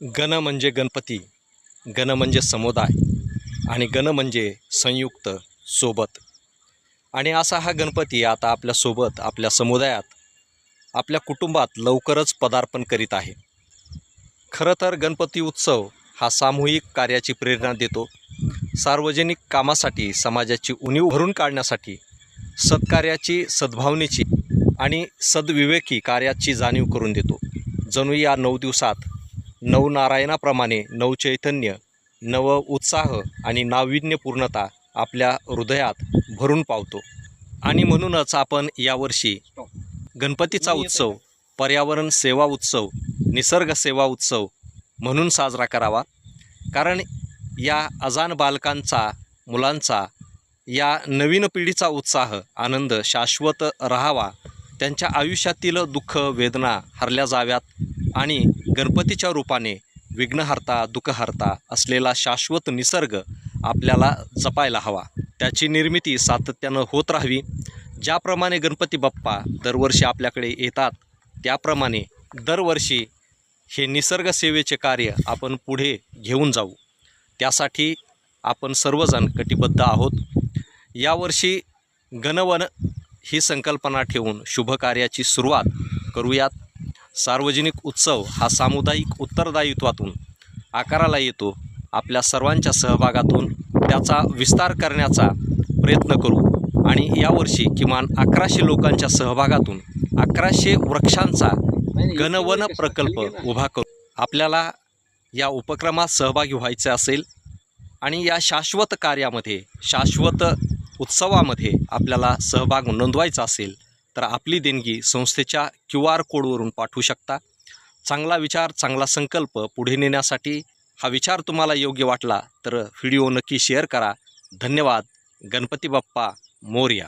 गण म्हणजे गणपती, गण म्हणजे समुदाय आणि गण म्हणजे संयुक्त सोबत. आणि असा हा गणपती आता आपल्यासोबत आपल्या समुदायात आपल्या कुटुंबात लवकरच पदार्पण करीत आहे. खरं तर गणपती उत्सव हा सामूहिक कार्याची प्रेरणा देतो. सार्वजनिक कामासाठी समाजाची उणीव भरून काढण्यासाठी सत्कार्याची, सद्भावनेची आणि सद्विवेकी कार्याची जाणीव करून देतो. जणू या 9 दिवसात नवनारायणाप्रमाणे नवचैतन्य, नव उत्साह आणि नाविन्यपूर्णता आपल्या हृदयात भरून पावतो. आणि म्हणूनच आपण यावर्षी गणपतीचा उत्सव पर्यावरण सेवा उत्सव, निसर्ग सेवा उत्सव म्हणून साजरा करावा. कारण या अजान बालकांचा, मुलांचा, या नवीन पिढीचा उत्साह, आनंद शाश्वत राहावा, त्यांच्या आयुष्यातील दुःख वेदना हरल्या जाव्यात आणि गणपतीच्या रूपाने विघ्नहर्ता, दुःखहर्ता असलेला शाश्वत निसर्ग आपल्याला जपायला हवा. त्याची निर्मिती सातत्यानं होत राहावी. ज्याप्रमाणे गणपती बाप्पा दरवर्षी आपल्याकडे येतात, त्याप्रमाणे दरवर्षी हे निसर्ग सेवेचे कार्य आपण पुढे घेऊन जाऊ. त्यासाठी आपण सर्वजण कटिबद्ध आहोत. यावर्षी गणवन ही संकल्पना ठेवून शुभकार्याची सुरुवात करूयात. सार्वजनिक उत्सव हा सामुदायिक उत्तरदायित्वातून आकाराला येतो. आपल्या सर्वांच्या सहभागातून त्याचा विस्तार करण्याचा प्रयत्न करू आणि यावर्षी किमान 1100 लोकांच्या सहभागातून 1100 वृक्षांचा गणवन प्रकल्प उभा करू. आपल्याला या उपक्रमात सहभागी व्हायचे असेल आणि या शाश्वत कार्यामध्ये, शाश्वत उत्सवामध्ये आपल्याला सहभाग नोंदवायचा असेल तर आपली देणगी संस्थेच्या QR कोडवरून पाठवू शकता. चांगला विचार, चांगला संकल्प पुढे नेण्यासाठी हा विचार तुम्हाला योग्य वाटला तर व्हिडिओ नक्की शेअर करा. धन्यवाद. गणपती बाप्पा मोरया.